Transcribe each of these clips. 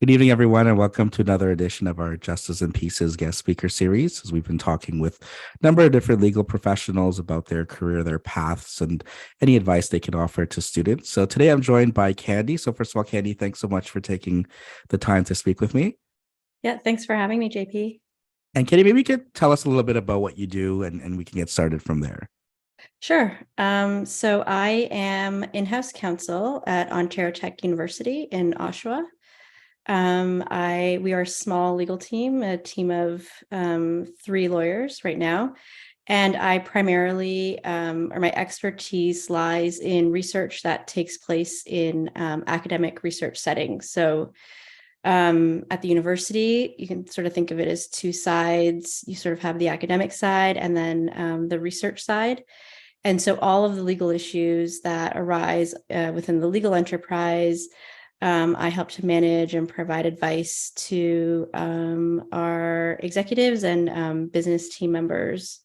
Good evening, everyone, and welcome to another edition of our Justice and Pieces guest speaker series. As we've been talking with a number of different legal professionals about their career, their paths, and any advice they can offer to students. So today I'm joined by Candi. So, first of all, Candi, thanks so much for taking the time to speak with me. Yeah, thanks for having me, JP. And Candi, maybe you could tell us a little bit about what you do and we can get started from there. Sure. So I am in-house counsel at Ontario Tech University in Oshawa. We are a small legal team, a team of three lawyers right now. And I primarily, or my expertise lies in research that takes place in academic research settings. So at the university, you can sort of think of it as two sides. You sort of have the academic side and then the research side. And so all of the legal issues that arise within the legal enterprise, I help to manage and provide advice to our executives and business team members.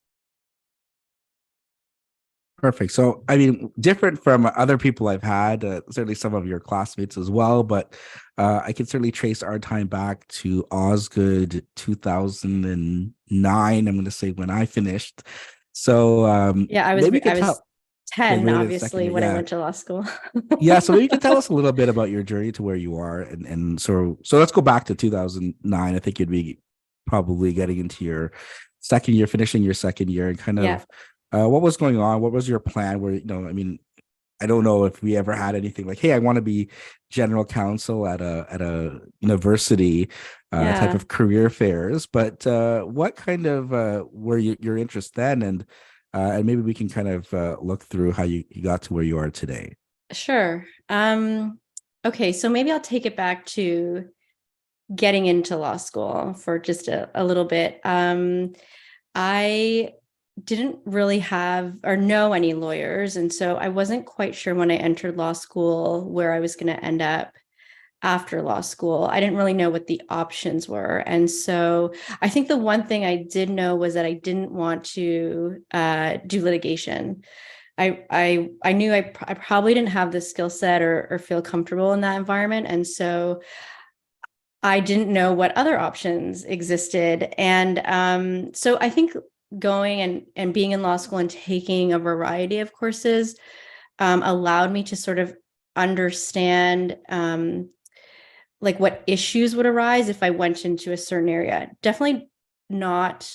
Perfect. So, I mean, different from other people I've had, certainly some of your classmates as well, but I can certainly trace our time back to Osgood 2009. I'm going to say when I finished. So, Yeah, maybe you I could was tell, yeah, 10, great second obviously, year. when I Yeah. went to law school. Yeah. So maybe you could tell us a little bit about your journey to where you are. And so let's go back to 2009. I think you'd be probably getting into your second year, finishing your second year, and kind Yeah. of what was going on? What was your plan? I mean, I don't know if we ever had anything like, hey, I want to be general counsel at a university type Yeah. of career fairs. But what kind of were your interest then? And maybe we can kind of look through how you got to where you are today. Sure. Okay, so maybe I'll take it back to getting into law school for just a little bit. I didn't really have or know any lawyers. And so I wasn't quite sure when I entered law school where I was going to end up after law school. I didn't really know what the options were. And so I think the one thing I did know was that I didn't want to do litigation. I knew I probably didn't have the skill set or feel comfortable in that environment. And so I didn't know what other options existed. And so I think going and being in law school and taking a variety of courses allowed me to sort of understand like what issues would arise if I went into a certain area. Definitely not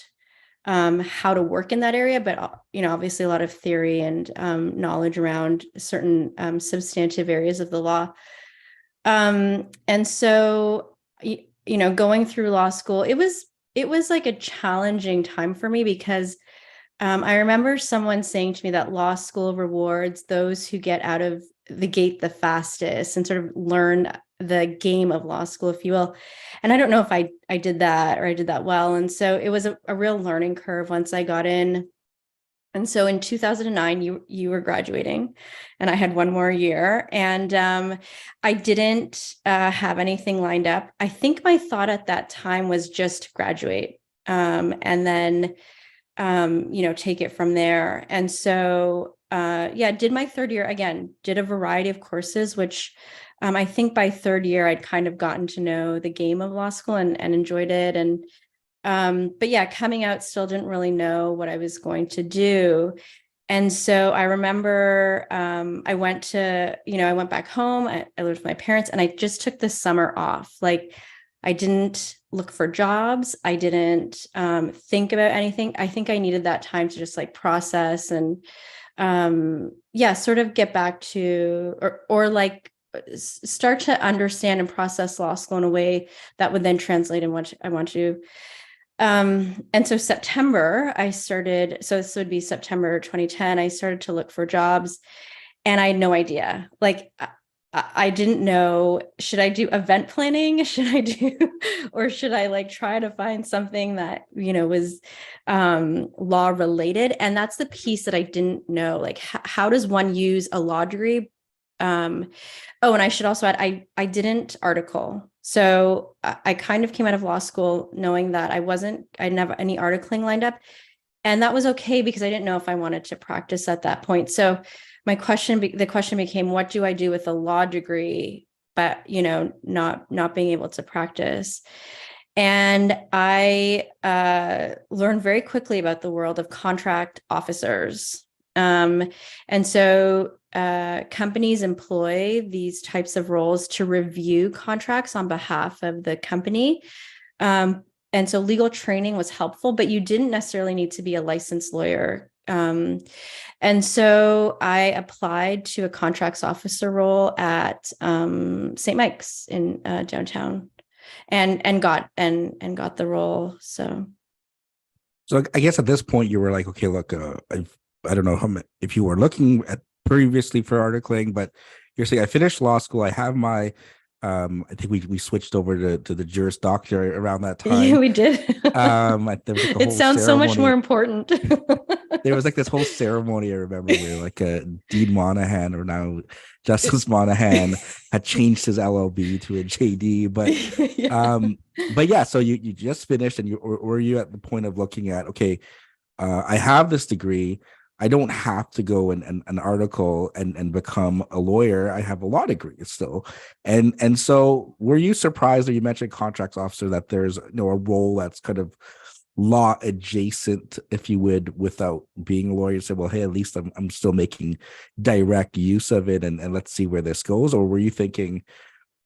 how to work in that area, but obviously a lot of theory and knowledge around certain substantive areas of the law. And so, going through law school, it was like a challenging time for me because I remember someone saying to me that law school rewards those who get out of the gate the fastest and sort of learn the game of law school, if you will. And I don't know if I did that or I did that well. And so it was a real learning curve once I got in. And so in 2009, you were graduating, and I had one more year, and I didn't have anything lined up. I think my thought at that time was just graduate, and then take it from there. And so did my third year again, did a variety of courses, which I think by third year I'd kind of gotten to know the game of law school and enjoyed it. And but yeah, coming out still didn't really know what I was going to do. And so I remember I went back home. I lived with my parents and I just took the summer off. Like I didn't look for jobs. I didn't think about anything. I think I needed that time to just like process and sort of get back to or like start to understand and process law school in a way that would then translate in what I want to do. And so September, so this would be September 2010, I started to look for jobs and I had no idea. Like I didn't know, should I do event planning? Or should I like try to find something that, was law related? And that's the piece that I didn't know. Like, how does one use a law degree? And I should also add, I didn't article. So I kind of came out of law school knowing that I didn't have any articling lined up. And that was okay because I didn't know if I wanted to practice at that point. So the question became, what do I do with a law degree but not being able to practice. And I learned very quickly about the world of contract officers. And so companies employ these types of roles to review contracts on behalf of the company. And so legal training was helpful, but you didn't necessarily need to be a licensed lawyer. And so I applied to a contracts officer role at St. Mike's in downtown, and got the role. So I guess at this point you were like, okay, look, I don't know if you were looking at previously for articling, but you're saying I finished law school. I have my, I think we switched over to the Juris Doctor around that Yeah, time. we did. There was like a It whole sounds so much more ceremony. important. There was like this whole ceremony I remember where like Dean Monahan, or now Justice Monahan, had changed his LLB to a JD. Yeah. But yeah, so you just finished, and were you at the point of looking at, okay, I have this degree. I don't have to go and an article and become a lawyer. I have a law degree still. And so were you surprised, or you mentioned contracts officer, that there's a role that's kind of law adjacent, if you would, without being a lawyer? Say, well, hey, at least I'm still making direct use of it, and let's see where this goes? Or were you thinking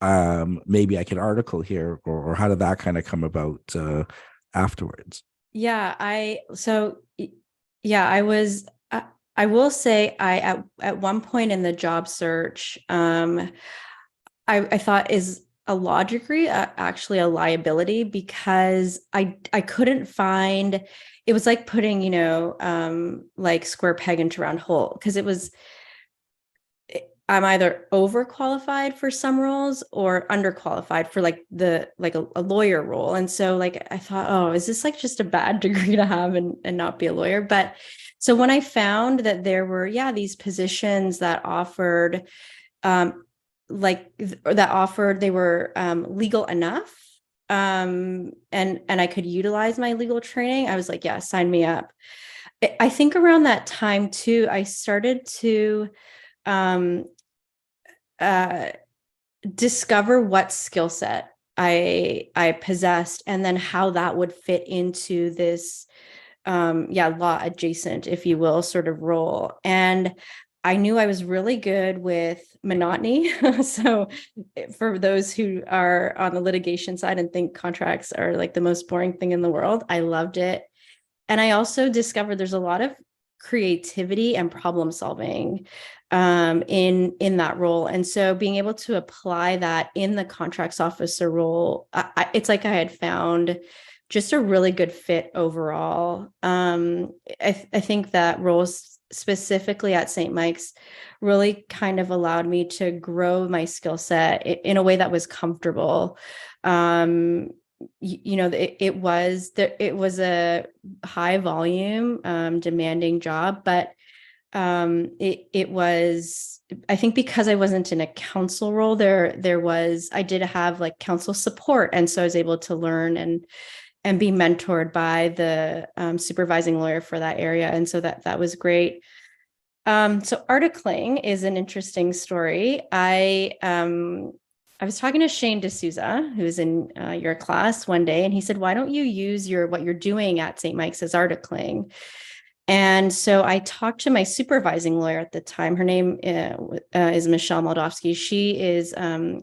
maybe I can article here, or how did that kind of come about afterwards? Yeah, I was, I will say at one point in the job search, I thought, is a law degree actually a liability? Because I couldn't find, it was like putting, like square peg into round hole, because I'm either overqualified for some roles or underqualified for like a lawyer role. And so like I thought, oh, is this like just a bad degree to have and not be a lawyer? But so when I found that there were, these positions that offered they were legal enough, and I could utilize my legal training, I was like, yeah, sign me up. I think around that time too, I started to um, uh, discover what skill set I possessed, and then how that would fit into this law adjacent, if you will, sort of role. And I knew I was really good with monotony. So for those who are on the litigation side and think contracts are like the most boring thing in the world, I loved it. And I also discovered there's a lot of creativity and problem solving in that role. And so being able to apply that in the contracts officer role, it's like I had found just a really good fit overall. I think that roles specifically at St. Mike's really kind of allowed me to grow my skill set in a way that was comfortable. It was a high volume, demanding job, but it was, I think, because I wasn't in a counsel role, I did have like counsel support, and so I was able to learn and be mentored by the supervising lawyer for that area, and so that was great. So articling is an interesting story. I was talking to Shane D'Souza, who's in your class, one day, and he said, why don't you use what you're doing at St. Mike's as articling? And so I talked to my supervising lawyer at the time. Her name is Michelle Moldovsky. She's on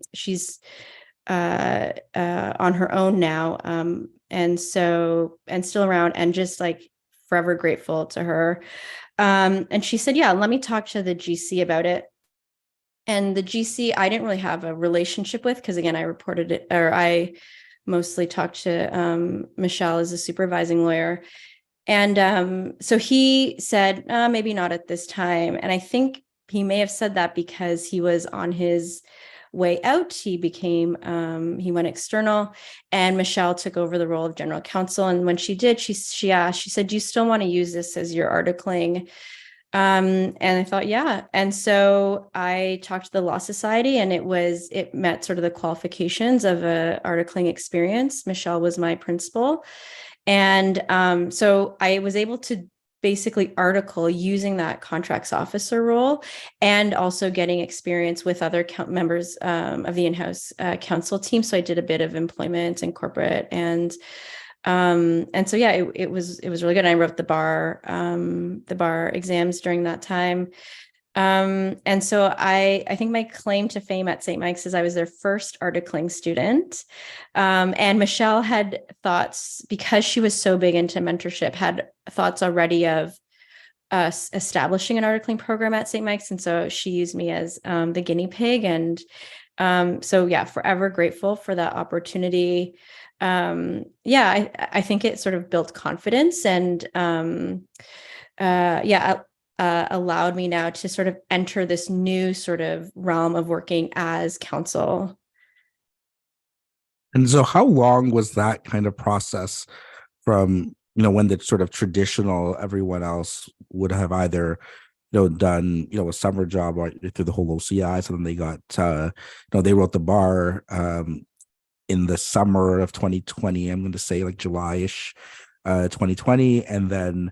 her own now, and still around, and just like forever grateful to her. And she said, yeah, let me talk to the GC about it. And the GC, I didn't really have a relationship with, because again, I mostly talked to Michelle as a supervising lawyer. And so he said, maybe not at this time. And I think he may have said that because he was on his way out. He went external, and Michelle took over the role of general counsel. And when she did, she asked, she said, do you still want to use this as your articling? And I thought, yeah. And so I talked to the Law Society, and it met sort of the qualifications of a articling experience. Michelle was my principal. And so I was able to basically article using that contracts officer role, and also getting experience with other members of the in-house counsel team. So I did a bit of employment and corporate, and so yeah, it was really good. And I wrote the bar exams during that time. And so I think my claim to fame at St. Mike's is I was their first articling student. And Michelle had thoughts, because she was so big into mentorship, had thoughts already of us establishing an articling program at St. Mike's. And so she used me as the guinea pig. And so yeah, forever grateful for that opportunity. Yeah, I think it sort of built confidence, and yeah, allowed me now to sort of enter this new sort of realm of working as counsel. And so how long was that kind of process from, when the sort of traditional everyone else would have either, done, a summer job or through the whole OCI, so then they got, they wrote the bar in the summer of 2020, I'm going to say like July-ish, 2020, and then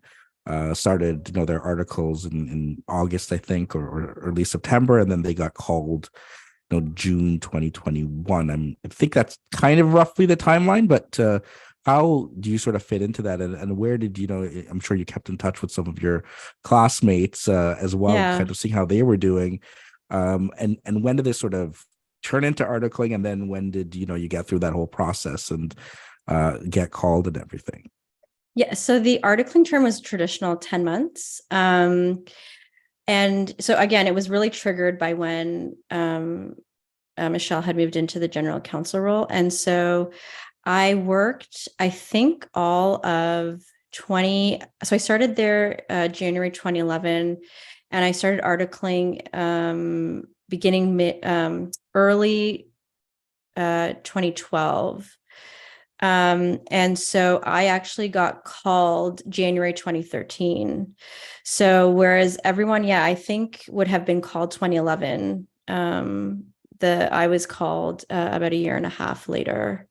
started, their articles in August, I think, or early September, and then they got called, June 2021. I think that's kind of roughly the timeline, but how do you sort of fit into that, and where did I'm sure you kept in touch with some of your classmates as well, Yeah. kind of seeing how they were doing, and when did this sort of turn into articling, and then when did you get through that whole process and get called and everything? Yeah. So the articling term was traditional 10 months. And so again, it was really triggered by when Michelle had moved into the general counsel role. And so I worked, I think, all of 20. So I started there January 2011, and I started articling beginning early 2012. And so I actually got called January 2013. So whereas everyone, yeah, I think would have been called 2011, I was called about a year and a half later.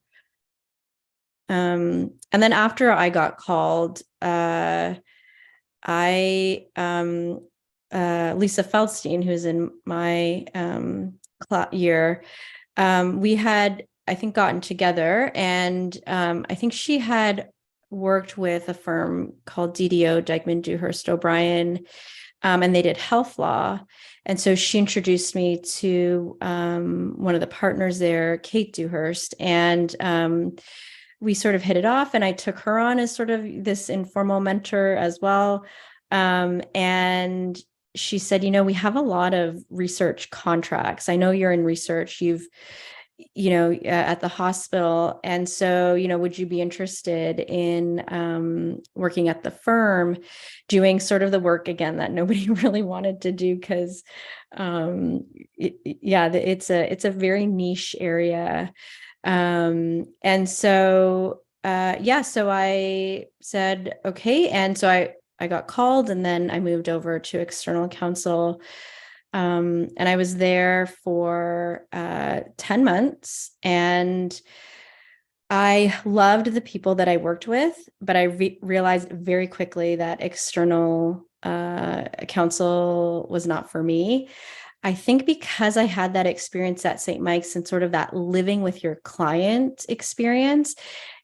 And then after I got called, I Lisa Feldstein, who's in my year, we had, I think, gotten together, and I think she had worked with a firm called DDO, Degman Dewhurst O'Brien, and they did health law. And so she introduced me to one of the partners there, Kate Dewhurst, and we sort of hit it off, and I took her on as sort of this informal mentor as well. And she said, we have a lot of research contracts. I know you're in research. You've, at the hospital. And so, would you be interested in working at the firm, doing sort of the work again that nobody really wanted to do? Because, it's a very niche area. And so, so I said, okay. And so I got called, and then I moved over to external counsel. And I was there for 10 months, and I loved the people that I worked with, but I realized very quickly that external counsel was not for me. I think because I had that experience at St. Mike's and sort of that living with your client experience,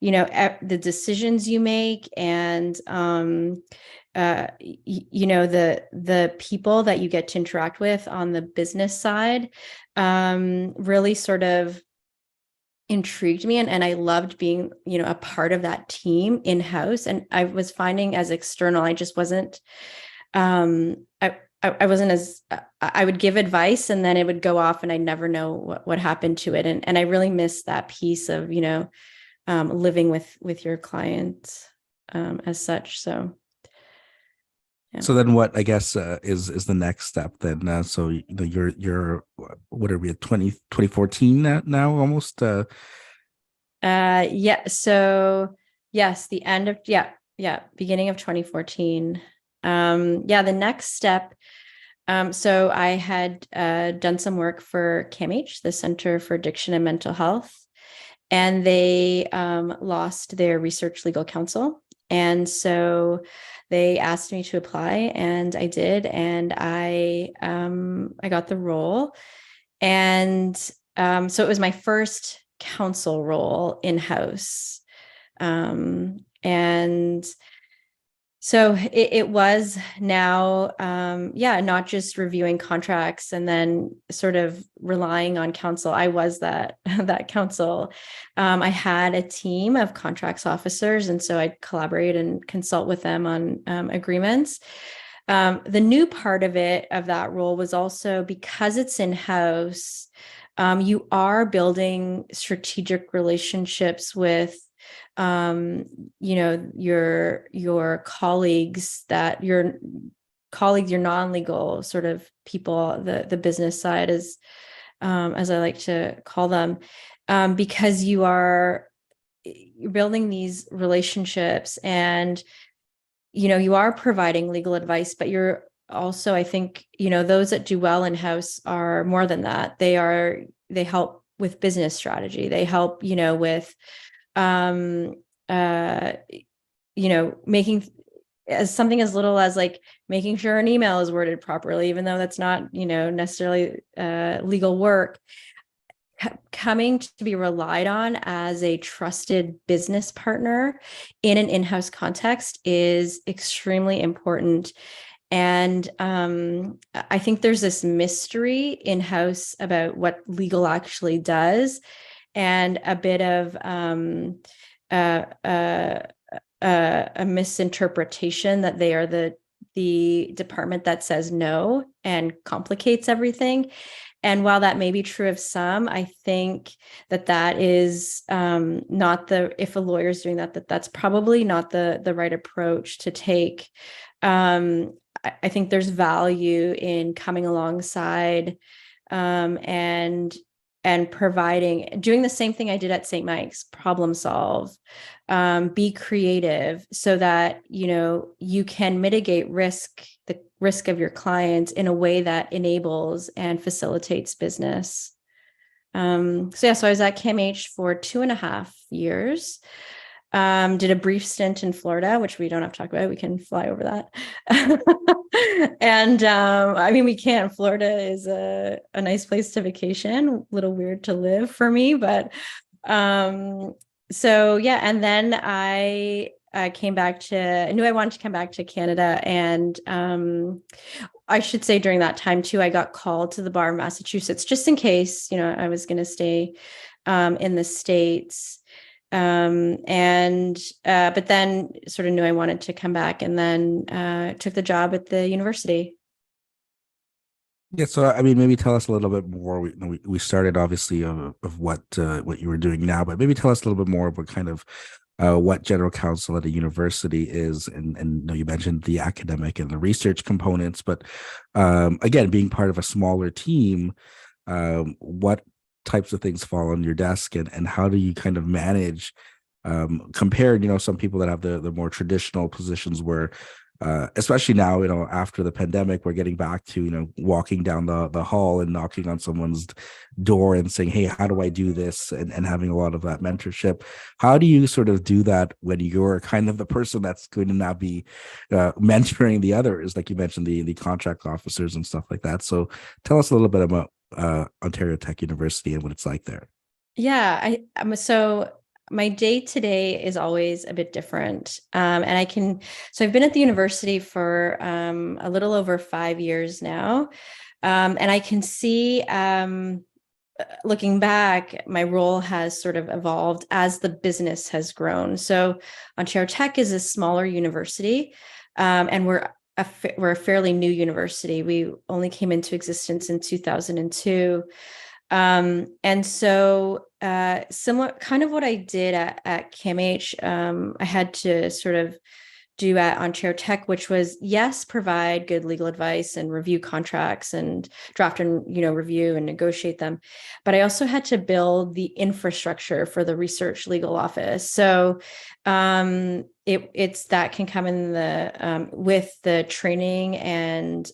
the decisions you make, and the people that you get to interact with on the business side really sort of intrigued me, and I loved being a part of that team in-house. And I was finding as external, I just wasn't I wasn't as I would give advice, and then it would go off, and I never know what happened to it, and I really miss that piece of living with your clients as such. So yeah. So then what, I guess, is the next step then? So you're what are we at, 2014 now almost? Yeah. So yes, the end of beginning of 2014. The next step. So I had done some work for CAMH, the Center for Addiction and Mental Health, and they lost their research legal counsel. And so they asked me to apply, and I did, and I got the role. And so it was my first counsel role in house. And so it was now, yeah, not just reviewing contracts and then sort of relying on counsel. I was that that counsel. I had a team of contracts officers, and so I'd collaborate and consult with them on agreements. The new part of it, of that role, was also because it's in house. You are building strategic relationships with your colleagues, that your non-legal sort of people, the business side, is as I like to call them, because you're building these relationships, and you are providing legal advice, but you're also, I think, those that do well in house are more than that. They help with business strategy. They help, with um uh making as something as little as like making sure an email is worded properly, even though that's not necessarily legal work. Coming to be relied on as a trusted business partner in an in-house context is extremely important. And I think there's this mystery in-house about what legal actually does, and a bit of uh, uh, a misinterpretation that they are the department that says no and complicates everything. And while that may be true of some, I think that is not if a lawyer's doing that's probably not the right approach to take. I think there's value in coming alongside and doing the same thing I did at St. Mike's: problem solve, be creative, so that you can mitigate the risk of your clients in a way that enables and facilitates business. So I was at CAMH for 2.5 years. Did a brief stint in Florida, which we don't have to talk about. We can fly over that. And I mean, we can. Florida is a nice place to vacation, a little weird to live for me, but so yeah. And then I knew I wanted to come back to Canada. And I should say during that time too, I got called to the bar of Massachusetts, just in case, I was going to stay in the States. But then sort of knew I wanted to come back, and then took the job at the university. Yeah, so I mean, maybe tell us a little bit more. We started obviously of what you were doing now, but maybe tell us a little bit more about kind of what general counsel at a university is, and you mentioned the academic and the research components, but again, being part of a smaller team, what types of things fall on your desk, and how do you kind of manage compared, some people that have the more traditional positions where especially now, after the pandemic, we're getting back to, walking down the hall and knocking on someone's door and saying, hey, how do I do this? And having a lot of that mentorship. How do you sort of do that when you're kind of the person that's going to now be mentoring the others, like you mentioned, the contract officers and stuff like that? So tell us a little bit about Ontario Tech University and what it's like there. Yeah, so my day to day is always a bit different. So I've been at the university for a little over 5 years now. And I can see, looking back, my role has sort of evolved as the business has grown. So Ontario Tech is a smaller university, and we're a fairly new university. We only came into existence in 2002. And so similar kind of what I did at CAMH, I had to sort of do at Ontario Tech, which was, yes, provide good legal advice and review contracts and draft and, review and negotiate them. But I also had to build the infrastructure for the research legal office. So it's that can come in with the training and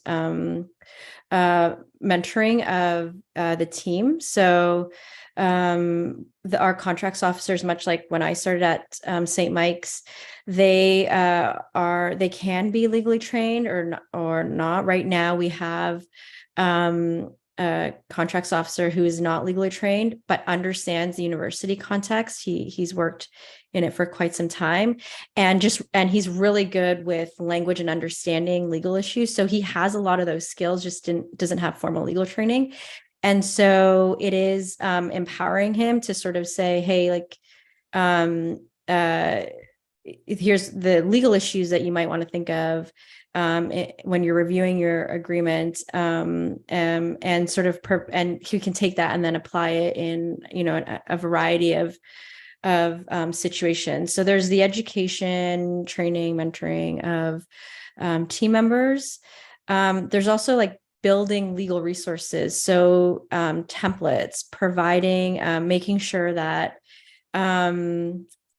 mentoring of the team. So our contracts officers, much like when I started at St. Mike's, they can be legally trained or not. Right now, we have a contracts officer who is not legally trained but understands the university context. He's worked in it for quite some time, and he's really good with language and understanding legal issues. So he has a lot of those skills, just doesn't have formal legal training. And so it is empowering him to sort of say, hey, like, here's the legal issues that you might want to think of when you're reviewing your agreement, and sort of and you can take that and then apply it in, a variety of situations. So there's the education, training, mentoring of team members. There's also like building legal resources. So templates, providing, making sure that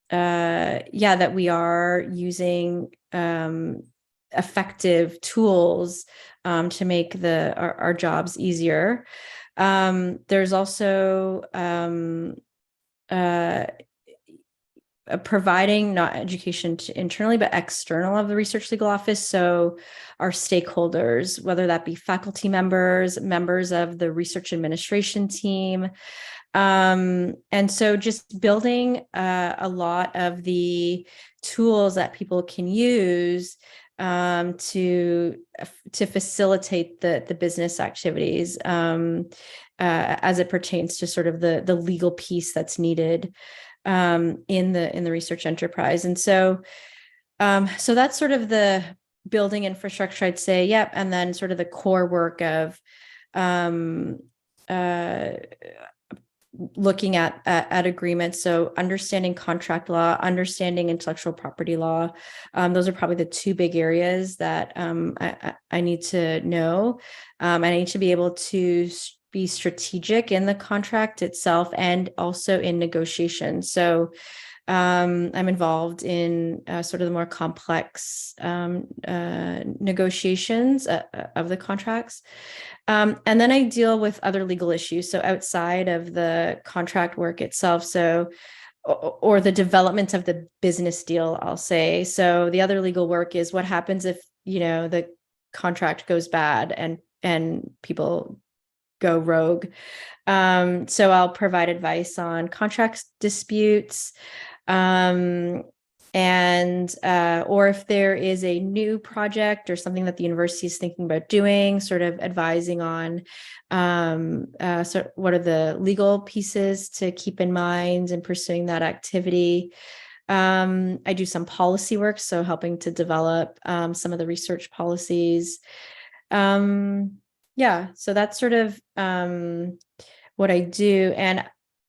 that we are using effective tools to make our jobs easier. There's also providing not education internally, but external of the research legal office. So our stakeholders, whether that be faculty members, members of the research administration team. And so just building a lot of the tools that people can use to facilitate the business activities as it pertains to sort of the legal piece that's needed in the research enterprise. And so that's sort of the building infrastructure, I'd say. Yep. And then sort of the core work of looking at agreements. So understanding contract law, understanding intellectual property law. Those are probably the two big areas that I need to know. I need to be able to be strategic in the contract itself and also in negotiation. So I'm involved in sort of the more complex negotiations of the contracts. And then I deal with other legal issues. So outside of the contract work itself, or the development of the business deal, I'll say. So the other legal work is what happens if, the contract goes bad and people go rogue. So I'll provide advice on contract disputes, or if there is a new project or something that the university is thinking about doing, sort of advising on so what are the legal pieces to keep in mind in pursuing that activity. I do some policy work, so helping to develop some of the research policies. So that's sort of what I do. And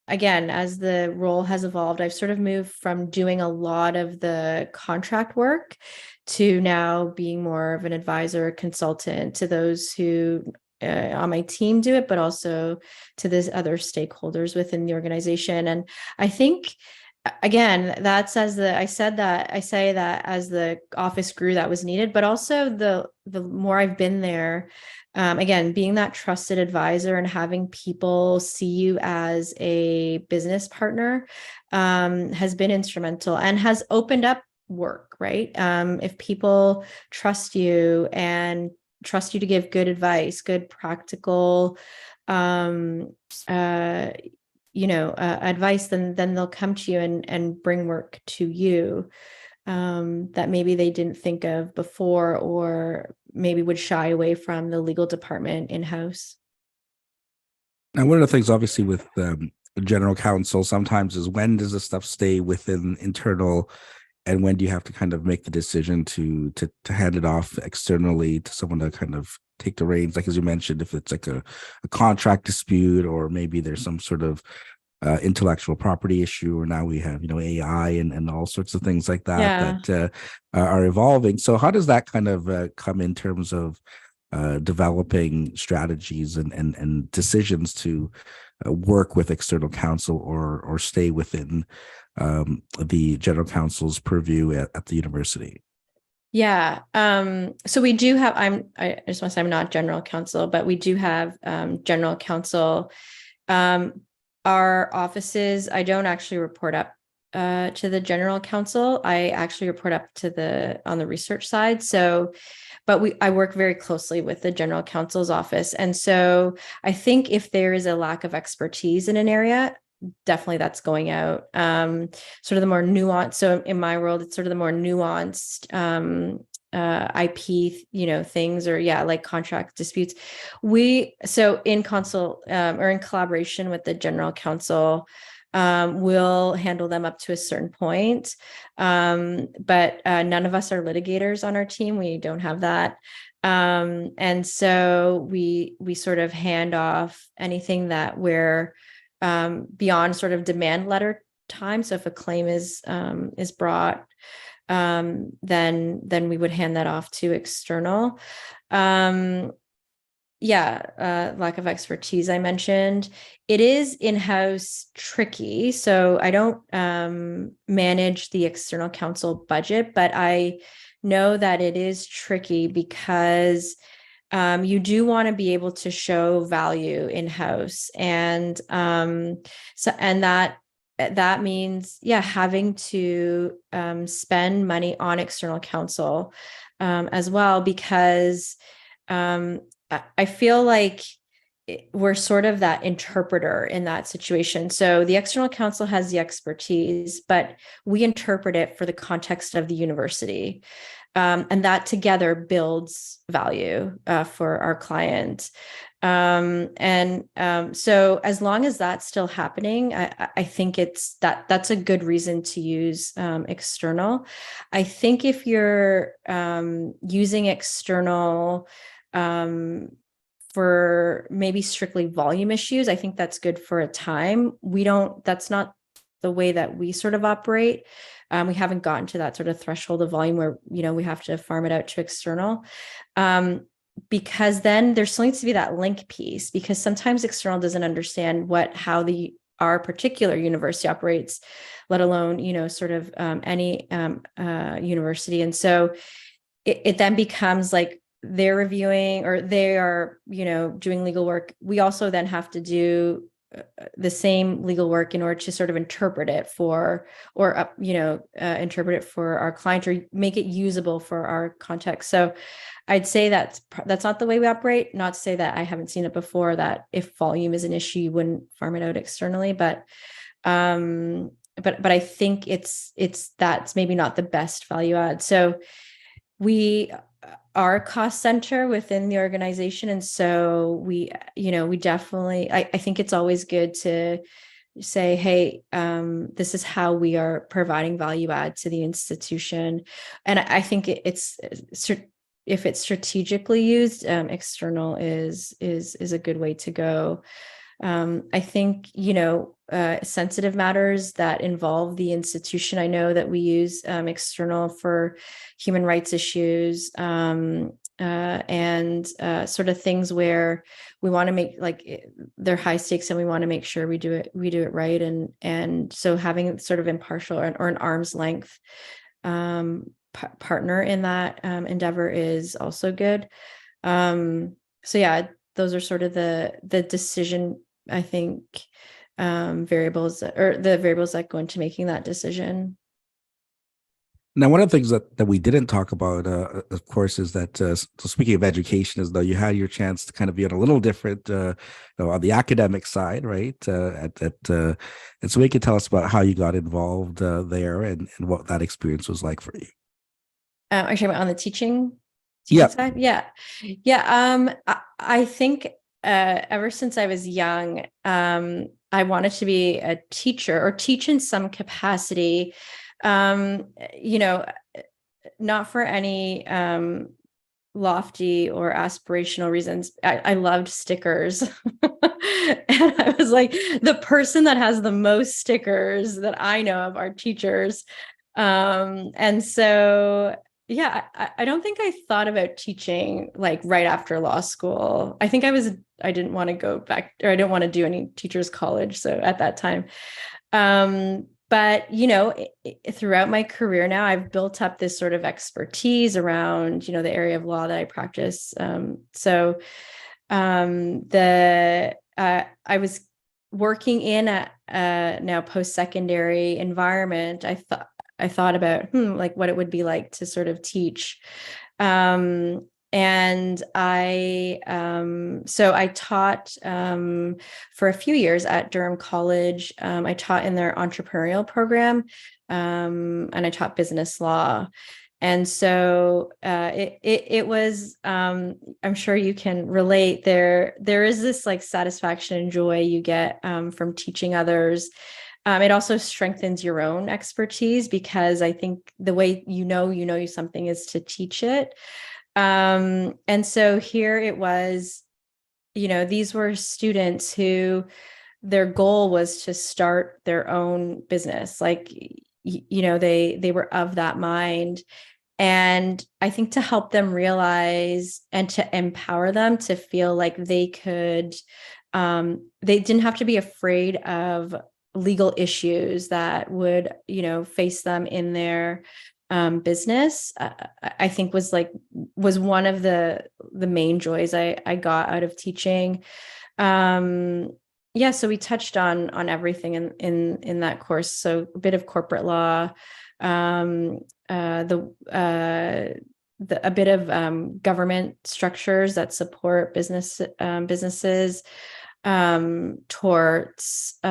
again, as the role has evolved, I've sort of moved from doing a lot of the contract work to now being more of an advisor, consultant to those who on my team do it, but also to the other stakeholders within the organization. And I think, again, that's I say that as the office grew, that was needed, but also the more I've been there, again, being that trusted advisor and having people see you as a business partner has been instrumental and has opened up work, right? If people trust you and trust you to give good advice, good practical advice, then they'll come to you and bring work to you that maybe they didn't think of before, or maybe would shy away from the legal department in-house. Now, one of the things, obviously, with general counsel sometimes is, when does this stuff stay within internal, and when do you have to kind of make the decision to hand it off externally to someone to kind of take the reins? Like, as you mentioned, if it's like a contract dispute, or maybe there's some sort of intellectual property issue, or now we have AI and all sorts of things like that that are evolving. So how does that kind of come in terms of developing strategies and decisions to work with external counsel, or stay within the general counsel's purview at the university? Yeah. So we do have, I just want to say I'm not general counsel, but we do have general counsel. our offices, I don't actually report up to the general counsel. I actually report up to on the research side. So, but I work very closely with the general counsel's office. And so I think if there is a lack of expertise in an area, definitely that's going out. Sort of the more nuanced. So in my world, it's sort of the more nuanced IP, things, or like contract disputes. So in or in collaboration with the general counsel, we'll handle them up to a certain point. But none of us are litigators on our team. We don't have that. And so we sort of hand off anything that we're beyond sort of demand letter time. So if a claim is brought, then we would hand that off to external. Lack of expertise, I mentioned. It is in-house tricky. So I don't manage the external counsel budget, but I know that it is tricky because you do want to be able to show value in-house. And that means, having to spend money on external counsel as well, because I feel like we're sort of that interpreter in that situation. So the external counsel has the expertise, but we interpret it for the context of the university. And that together builds value for our client. So as long as that's still happening, I think that's a good reason to use external. I think if you're using external for maybe strictly volume issues, I think that's good for a time. That's not the way that we sort of operate. We haven't gotten to that sort of threshold of volume where, we have to farm it out to external. Because then there still needs to be that link piece, because sometimes external doesn't understand how our particular university operates, let alone, sort of any university. And so it then becomes like they're reviewing, or they are, doing legal work. We also then have to do the same legal work in order to sort of interpret it for our client, or make it usable for our context. So I'd say that's not the way we operate. Not to say that I haven't seen it before, that if volume is an issue, you wouldn't farm it out externally, but I think that's maybe not the best value add. So we are a cost center within the organization. And so we definitely, I think it's always good to say, hey, this is how we are providing value add to the institution. And I think if it's strategically used, external is a good way to go. I think, sensitive matters that involve the institution. I know that we use external for human rights issues, and sort of things where we want to make, like, they're high stakes, and we want to make sure we do it right. And so having sort of impartial or an arm's length partner in that endeavor is also good. Those are sort of the decision, I think, variables, or the variables that go into making that decision. Now, one of the things that we didn't talk about, of course, is that so speaking of education, is though you had your chance to kind of be on a little different, on the academic side, right? And so we could tell us about how you got involved there, and what that experience was like for you. Actually, on the teaching Yeah. side, I think ever since I was young, I wanted to be a teacher, or teach in some capacity. Not for any lofty or aspirational reasons. I loved stickers. And I was like, the person that has the most stickers that I know of are teachers. And so, I don't think I thought about teaching like right after law school. I think I didn't want to go back, or I didn't want to do any teachers college. So at that time, but, throughout my career now, I've built up this sort of expertise around, the area of law that I practice. I was working in a now post-secondary environment, I thought about like what it would be like to sort of teach. And so I taught for a few years at Durham College. I taught in their entrepreneurial program, and I taught business law. And so it was, I'm sure you can relate. There is this like satisfaction and joy you get from teaching others. It also strengthens your own expertise, because I think the way something is to teach it. And so here it was, these were students who their goal was to start their own business. Like, they were of that mind. And I think to help them realize and to empower them to feel like they could, they didn't have to be afraid of legal issues that would, face them in their business. I think was one of the main joys I got out of teaching. Yeah, so we touched on everything in that course. So a bit of corporate law, um, a bit of government structures that support businesses, torts, HR,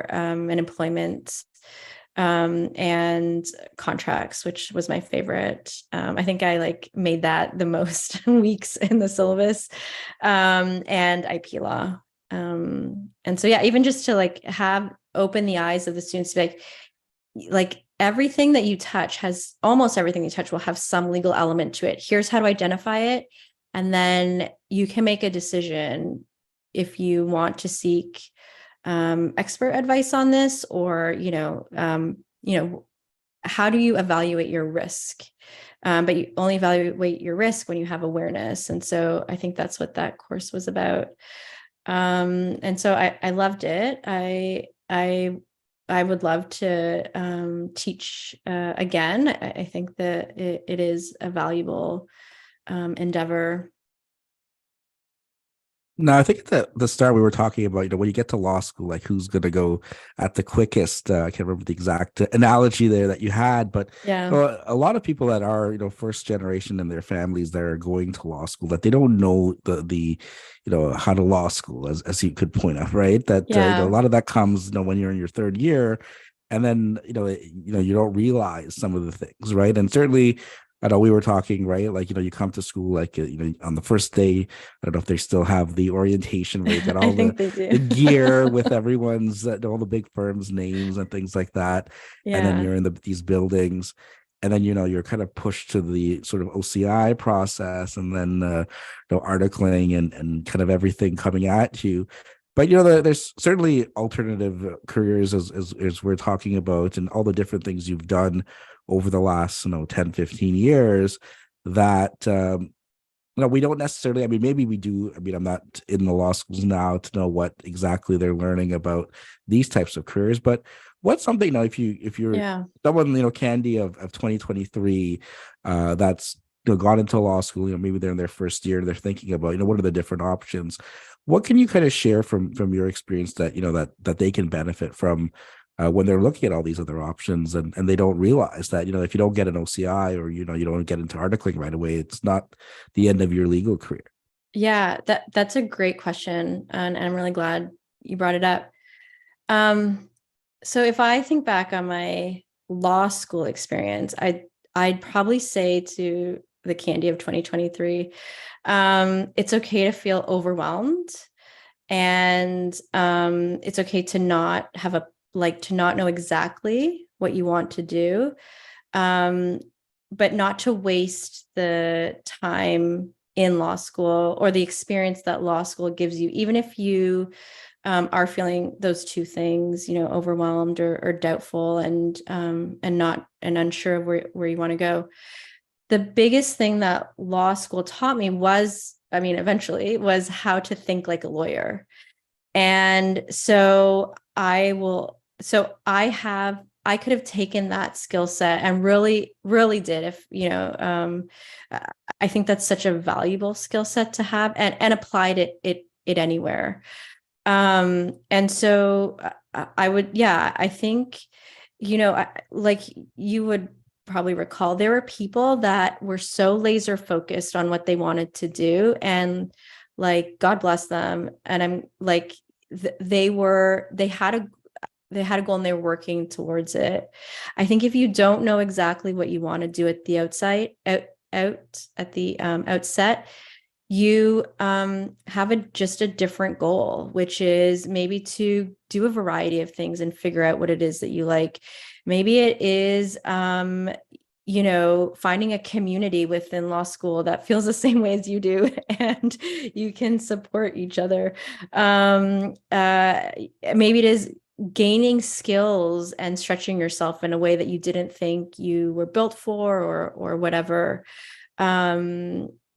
and employment, and contracts, which was my favorite. I think I like made that the most weeks in the syllabus, and IP law. And so, yeah, even just to like have open the eyes of the students to be like everything that you touch almost everything you touch will have some legal element to it. Here's how to identify it. And then you can make a decision if you want to seek expert advice on this, or, how do you evaluate your risk? But you only evaluate your risk when you have awareness. And so I think that's what that course was about. And so I loved it. I would love to teach again. I think that it is a valuable endeavor. No, I think at the start we were talking about, when you get to law school, like who's going to go at the quickest. I can't remember the exact analogy there that you had, but Yeah. a lot of people that are, first generation in their families that are going to law school, that they don't know how to law school, as you could point out, right? That, a Yeah. lot of that comes, when you're in your third year, and then, you don't realize some of the things, right? And certainly, I know we were talking, right? Like, you come to school, like, on the first day, I don't know if they still have the orientation where you got I all think they do. the gear with everyone's, all the big firms' names and things like that. And then Yeah. you're in these buildings, and then, you're kind of pushed to the sort of OCI process, and then, articling and kind of everything coming at you. But, there's certainly alternative careers as we're talking about, and all the different things you've done over the last 10, 15 years that we don't necessarily, I mean, maybe we do. I mean, I'm not in the law schools now to know what exactly they're learning about these types of careers, but what's something, if you're Yeah. someone, Candi of 2023, that's gone into law school, maybe they're in their first year, they're thinking about, what are the different options? What can you kind of share from your experience that that they can benefit from when they're looking at all these other options, and they don't realize that, if you don't get an OCI, or, you don't get into articling right away, it's not the end of your legal career. Yeah, that's a great question, and I'm really glad you brought it up. So if I think back on my law school experience, I'd probably say to the Candi of 2023, it's okay to feel overwhelmed, and it's okay to not have to not know exactly what you want to do, um, but not to waste the time in law school or the experience that law school gives you, even if you are feeling those two things, overwhelmed or doubtful, and unsure of where you want to go. The biggest thing that law school taught me was, eventually, was how to think like a lawyer. And so I could have taken that skill set and really, really did, if, I think that's such a valuable skill set to have, and applied it anywhere. And so I would, yeah, I think, like you would probably recall, there were people that were so laser focused on what they wanted to do, and like, God bless them. And I'm like, they had a goal and they were working towards it. I think if you don't know exactly what you want to do at the out at the outset, you have just a different goal, which is maybe to do a variety of things and figure out what it is that you like. Maybe it is finding a community within law school that feels the same way as you do, and you can support each other. Maybe it is gaining skills and stretching yourself in a way that you didn't think you were built for, or whatever.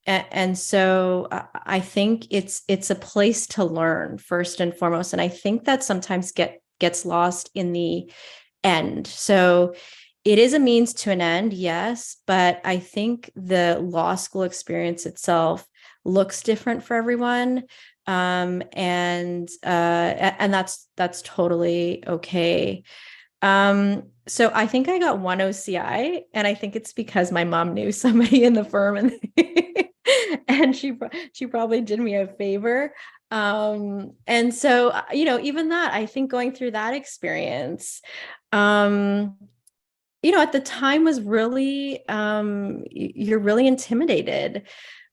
And so I think it's a place to learn first and foremost. And I think that sometimes gets lost in the end. So it is a means to an end, yes, but I think the law school experience itself looks different for everyone. And that's totally okay. So I think I got one OCI, and I think it's because my mom knew somebody in the firm, and and she probably did me a favor. And so even that, I think going through that experience, at the time was really, you're really intimidated.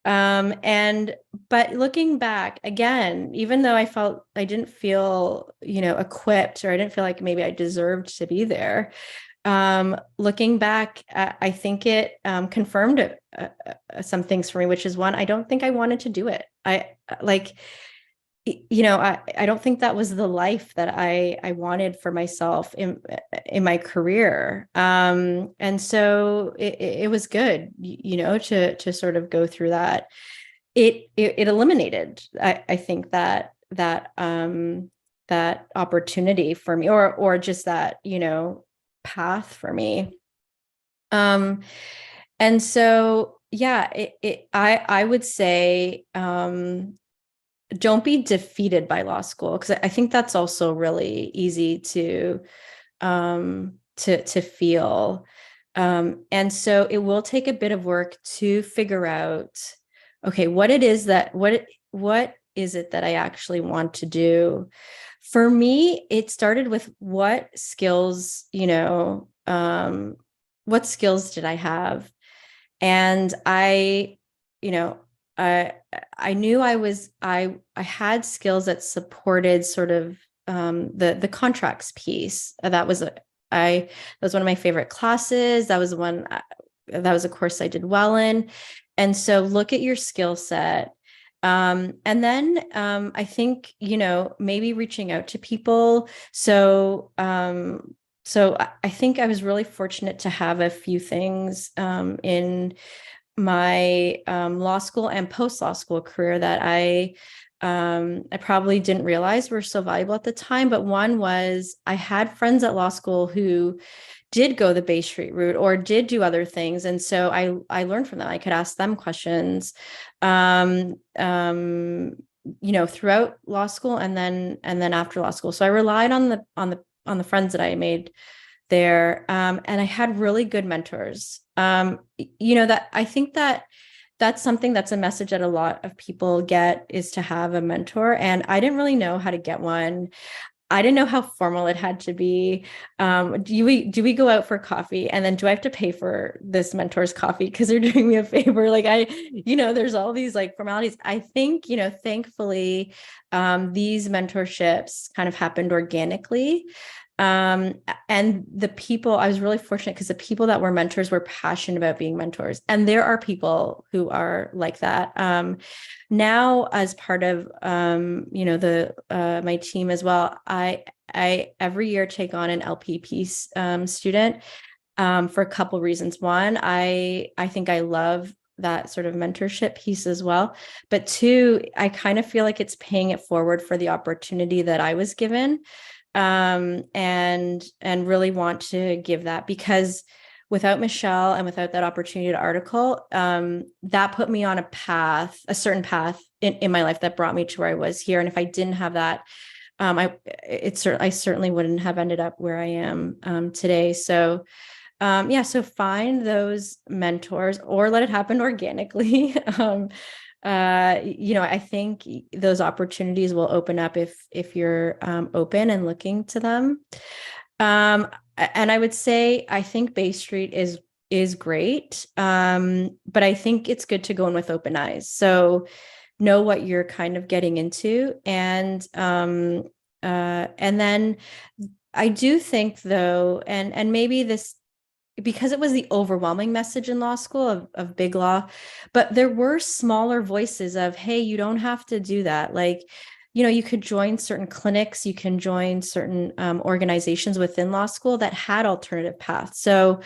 But looking back again, even though I didn't feel, equipped, or I didn't feel like maybe I deserved to be there. Looking back, I think it confirmed some things for me, which is, one, I don't think I wanted to do it. I don't think that was the life that I wanted for myself in my career. And so it was good, to sort of go through that. It eliminated, I think, that opportunity for me, or just that, path for me. And so, yeah, I would say, don't be defeated by law school, because I think that's also really easy to feel. And so it will take a bit of work to figure out, okay, what is it that I actually want to do? For me, it started with what skills did I have? And you know, I knew I had skills that supported sort of the contracts piece. That was one of my favorite classes. That was a course I did well in. And so look at your skill set. And then I think, maybe reaching out to people. So I think I was really fortunate to have a few things in my law school and post-law school career that I probably didn't realize were so valuable at the time. But one was, I had friends at law school who did go the Bay Street route or did do other things. And so I learned from them. I could ask them questions, throughout law school and then after law school. So I relied on the friends that I made there. And I had really good mentors. That I think that's something that's a message that a lot of people get, is to have a mentor. And I didn't really know how to get one. I didn't know how formal it had to be. Do we go out for coffee, and then do I have to pay for this mentor's coffee because they're doing me a favor? Like there's all these like formalities. I think, thankfully, these mentorships kind of happened organically. And the people, I was really fortunate because the people that were mentors were passionate about being mentors. And there are people who are like that. Now, as part of, my team as well, I every year take on an LPP student, for a couple reasons. One, I think I love that sort of mentorship piece as well. But two, I kind of feel like it's paying it forward for the opportunity that I was given. And really want to give that, because without Michelle and without that opportunity to article, that put me on a path, a certain path in my life that brought me to where I was here. And if I didn't have that, I certainly wouldn't have ended up where I am today. So so find those mentors or let it happen organically. I think those opportunities will open up if you're open and looking to them. And I would say I think Bay Street is great. But I think it's good to go in with open eyes. So know what you're kind of getting into. And then I do think though, and maybe this, because it was the overwhelming message in law school of big law, but there were smaller voices of, hey, you don't have to do that. Like, you could join certain clinics, you can join certain organizations within law school that had alternative paths. So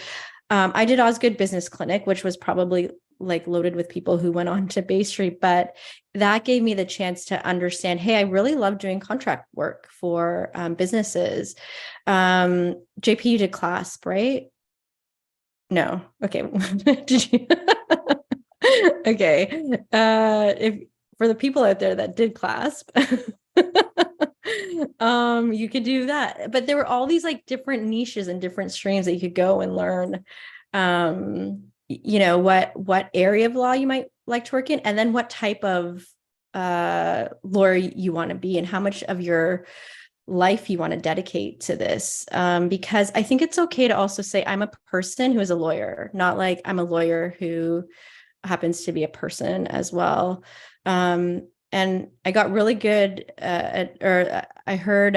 I did Osgood Business Clinic, which was probably like loaded with people who went on to Bay Street, but that gave me the chance to understand, hey, I really love doing contract work for businesses. JP, you did CLASP, right? No. Okay. Did you? Okay. If for the people out there that did CLASP, you could do that. But there were all these like different niches and different streams that you could go and learn. What area of law you might like to work in, and then what type of lawyer you want to be, and how much of your life you want to dedicate to this. Because I think it's okay to also say, I'm a person who is a lawyer, not like I'm a lawyer who happens to be a person as well. And I got really good I heard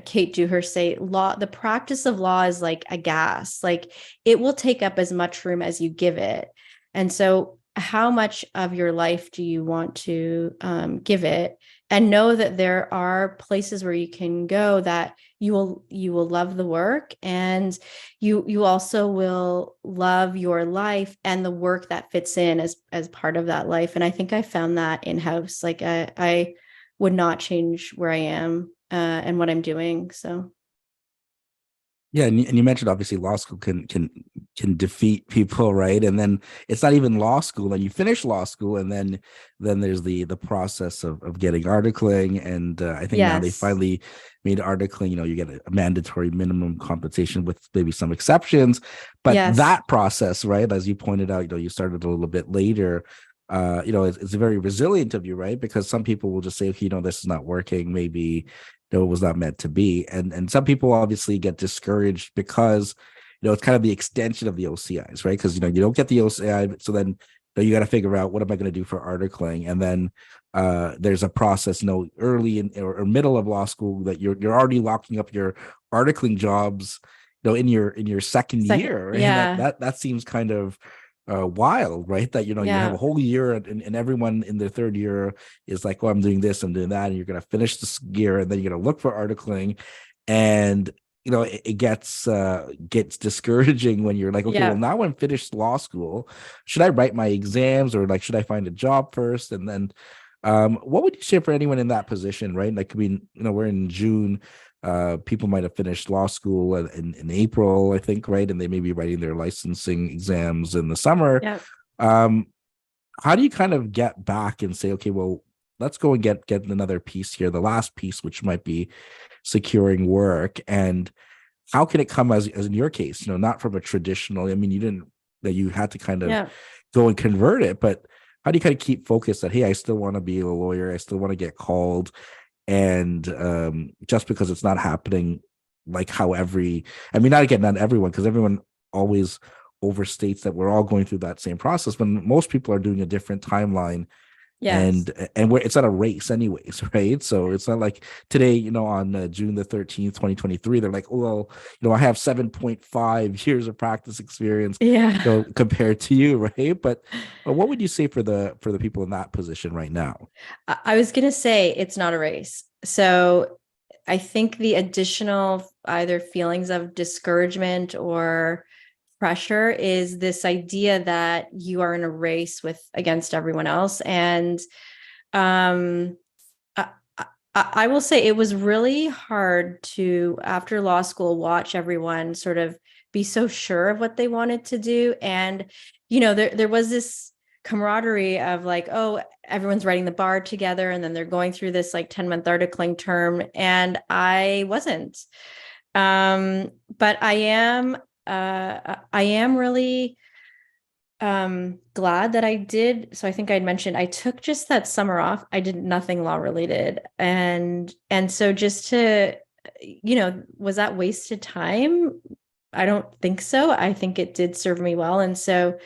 Kate Dewar say, the practice of law is like a gas, like it will take up as much room as you give it. And so how much of your life do you want to give it? And know that there are places where you can go that you will love the work, and you also will love your life and the work that fits in as part of that life. And I think I found that in-house. Like I would not change where I am and what I'm doing. So Yeah, and you mentioned obviously law school can defeat people, right? And then it's not even law school. Then you finish law school, and then there's the process of getting articling. And I think now they yes, finally made articling. You get a mandatory minimum compensation with maybe some exceptions, but yes, that process, right? As you pointed out, you started a little bit later. It's very resilient of you, right? Because some people will just say, okay, this is not working. Maybe it was not meant to be. And some people obviously get discouraged because it's kind of the extension of the OCIs, right? Because you don't get the OCI, so then you got to figure out, what am I going to do for articling? And then there's a process, early in or middle of law school, that you're already locking up your articling jobs, in your second second, year, right? And yeah, that seems kind of wild, right? That you have yeah, a whole year, and everyone in their third year is like, oh, I'm doing this, I'm doing that, and you're going to finish this year, and then you're going to look for articling. And it gets discouraging when you're like, okay, well, yeah. now I'm finished law school, should I write my exams, or like should I find a job first? And then what would you say for anyone in that position, right? Like, I mean, we're in June. People might have finished law school in April, I think, right? And they may be writing their licensing exams in the summer. Yeah. Um, how do you kind of get back and say, okay, well, let's go and get another piece here, the last piece, which might be securing work? And how can it come as in your case, not from a traditional, I mean, you didn't, that you had to kind of Yeah. go and convert it, but how do you kind of keep focused that, hey, I still want to be a lawyer, I still want to get called, and just because it's not happening like how I mean, not again, not everyone, because everyone always overstates that we're all going through that same process, when most people are doing a different timeline. Yes. And where it's not a race anyways, right? So it's not like today, on June the 13th 2023, they're like, oh, well, I have 7.5 years of practice experience, Yeah. compared to you, right? But what would you say for the people in that position right now? I was going to say it's not a race. So I think the additional either feelings of discouragement or pressure is this idea that you are in a race against everyone else. And um, I, I will say it was really hard to, after law school, watch everyone sort of be so sure of what they wanted to do. And, there was this camaraderie of like, oh, everyone's writing the bar together, and then they're going through this like 10-month articling term. And I wasn't. But I am really glad that I did. So I think I'd mentioned I took just that summer off. I did nothing law related. And so just to, was that wasted time? I don't think so. I think it did serve me well. And so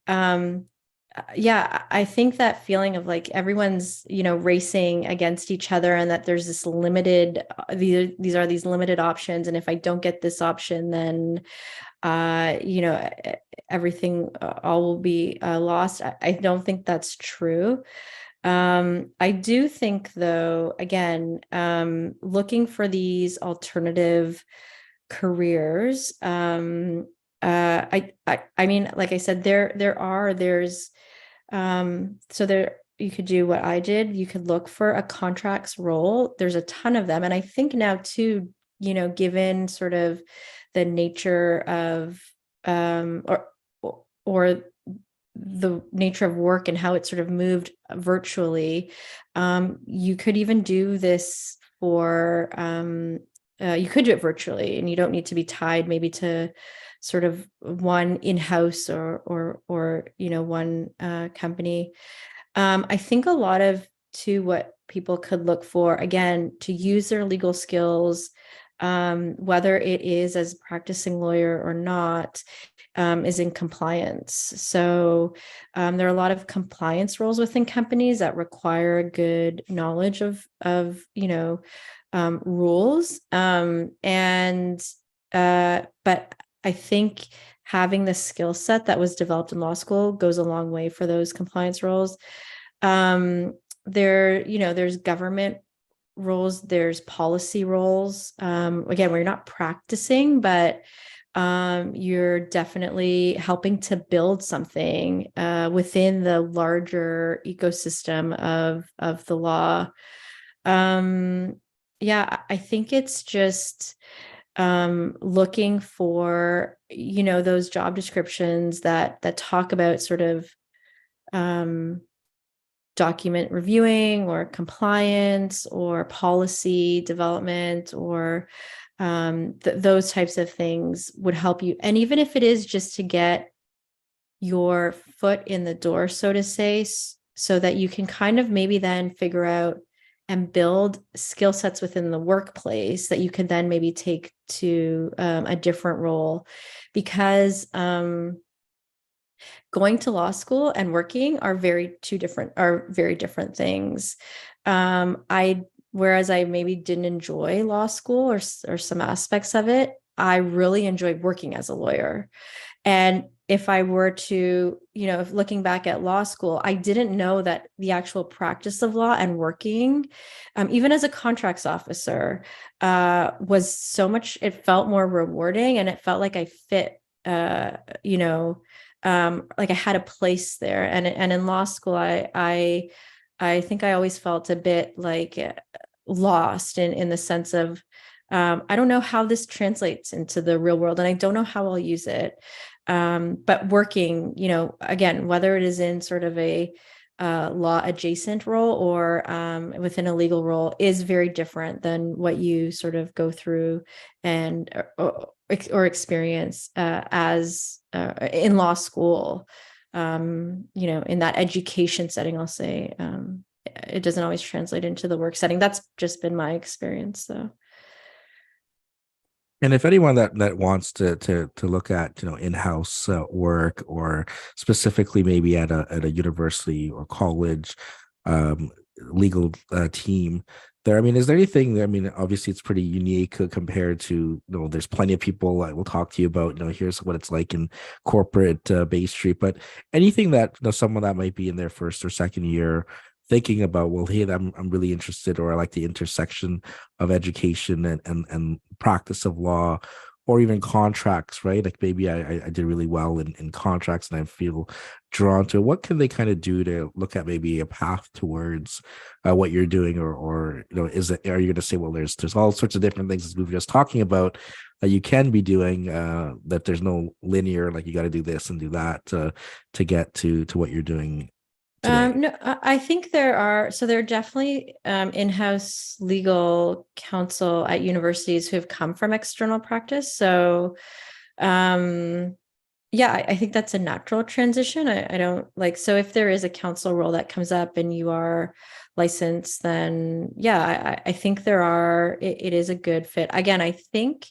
um yeah, I think that feeling of like everyone's, racing against each other, and that there's this limited, these are these limited options. And if I don't get this option, then everything all will be lost. I don't think that's true. I do think, though, again, looking for these alternative careers. I mean, like I said, there's so there, you could do what I did. You could look for a contracts role. There's a ton of them. And I think now too, given sort of the nature of, or the nature of work and how it sort of moved virtually, you could even do this for, you could do it virtually, and you don't need to be tied maybe to sort of one in-house or one company. I think a lot of what people could look for, again, to use their legal skills, whether it is as a practicing lawyer or not, is in compliance. So there are a lot of compliance roles within companies that require a good knowledge of rules. But I think having the skill set that was developed in law school goes a long way for those compliance roles. There's government roles, there's policy roles. Again, where you're not practicing, but you're definitely helping to build something within the larger ecosystem of the law. Yeah, I think it's just looking for, those job descriptions that talk about sort of document reviewing or compliance or policy development, or those types of things would help you. And even if it is just to get your foot in the door, so to say, so that you can kind of maybe then figure out and build skill sets within the workplace that you could then maybe take to a different role. Because going to law school and working are very different things. Whereas I maybe didn't enjoy law school or some aspects of it, I really enjoyed working as a lawyer. And if I were to, if looking back at law school, I didn't know that the actual practice of law and working, even as a contracts officer, was so much, it felt more rewarding, and it felt like I fit, like I had a place there. And in law school, I think I always felt a bit like lost in the sense of, I don't know how this translates into the real world, and I don't know how I'll use it. But working, again, whether it is in sort of a law adjacent role or within a legal role, is very different than what you sort of go through and or experience as in law school. In that education setting, I'll say, it doesn't always translate into the work setting. That's just been my experience, though. And if anyone that wants to look at in-house work, or specifically maybe at a university or college legal team there, I mean, is there anything? I mean, obviously it's pretty unique compared to, there's plenty of people I will talk to you about, here's what it's like in corporate Bay Street, but anything that someone that might be in their first or second year thinking about, well, hey, I'm really interested, or I like the intersection of education and practice of law, or even contracts, right? Like maybe I did really well in contracts and I feel drawn to it. What can they kind of do to look at maybe a path towards what you're doing, or are you going to say, well, there's all sorts of different things as we were just talking about, that you can be doing, that there's no linear, like you got to do this and do that to get to what you're doing today? No, I think there are definitely in-house legal counsel at universities who have come from external practice. So, um, yeah, I think that's a natural transition. I don't like, so if there is a counsel role that comes up and you are licensed, then yeah, I think it is a good fit. Again, I think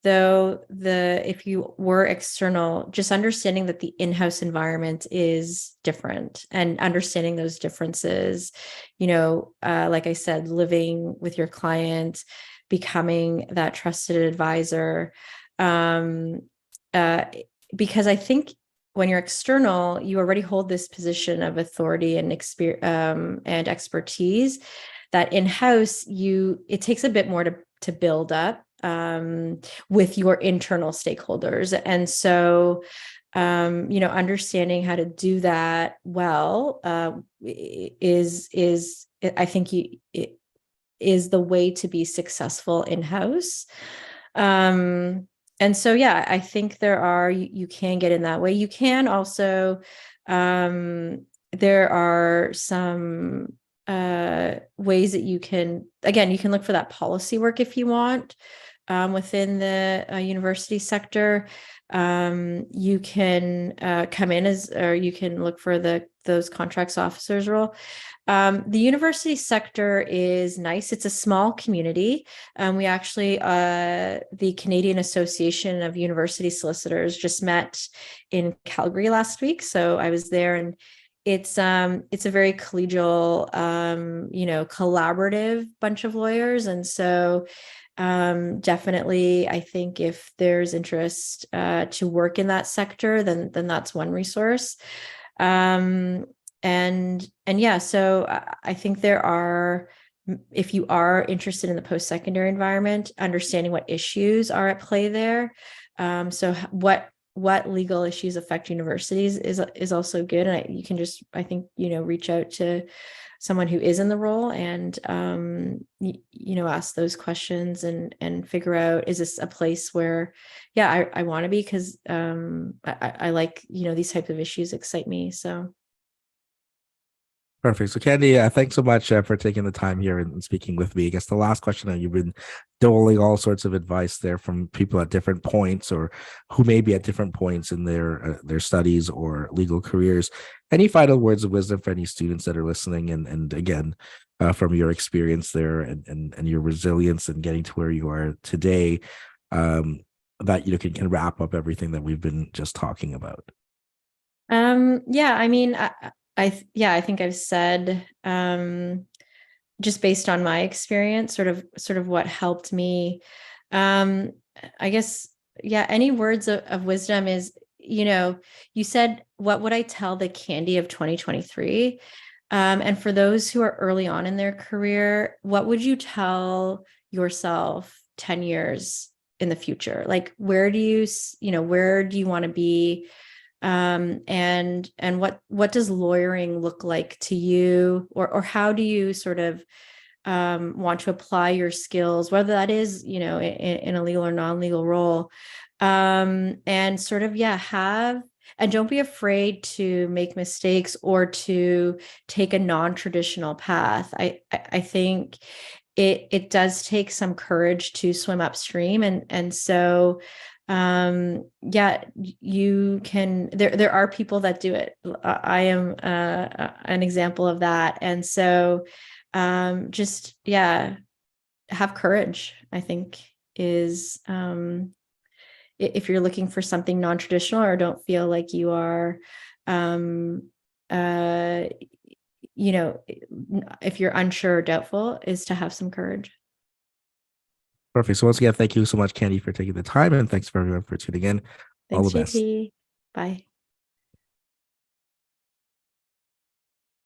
though if you were external, just understanding that the in-house environment is different and understanding those differences, like I said, living with your client, becoming that trusted advisor, um, uh, because I think when you're external, you already hold this position of authority and and expertise. That in-house, it takes a bit more to build up with your internal stakeholders, and so understanding how to do that well is I think it is the way to be successful in-house. And so, yeah, I think you can get in that way. You can also, there are some ways that you can look for that policy work if you want within the university sector. You can come in or you can look for those contracts officers role. The university sector is nice. It's a small community. We actually, the Canadian Association of University Solicitors just met in Calgary last week. So I was there, and it's a very collegial, collaborative bunch of lawyers. And so definitely, I think if there's interest to work in that sector, then that's one resource. And yeah, so I think if you are interested in the post-secondary environment, understanding what issues are at play there. So what legal issues affect universities is also good. And you can just, I think, reach out to someone who is in the role and, ask those questions and figure out, is this a place where, yeah, I want to be, because I like, these types of issues excite me. So. Perfect. So, Candy, thanks so much for taking the time here and speaking with me. I guess the last question, you've been doling all sorts of advice there from people at different points, or who may be at different points in their studies or legal careers. Any final words of wisdom for any students that are listening? And again, from your experience there and your resilience and getting to where you are today, that can wrap up everything that we've been just talking about. Yeah, I mean, I think I've said, just based on my experience, sort of what helped me. I guess, yeah, any words of wisdom is, you said, what would I tell the Candi of 2023? And for those who are early on in their career, what would you tell yourself 10 years in the future? Like, where do you want to be? And what does lawyering look like to you, or how do you sort of want to apply your skills, whether that is, in a legal or non-legal role, and sort of, and don't be afraid to make mistakes or to take a non-traditional path. I think it does take some courage to swim upstream, and so you can, there are people that do it. I am an example of that. And so just have courage, I think, is if you're looking for something non-traditional or don't feel like you are if you're unsure or doubtful, is to have some courage. Perfect. So once again, thank you so much, Candy, for taking the time, and thanks for everyone for tuning in. All Thanks, the best. JP. Bye.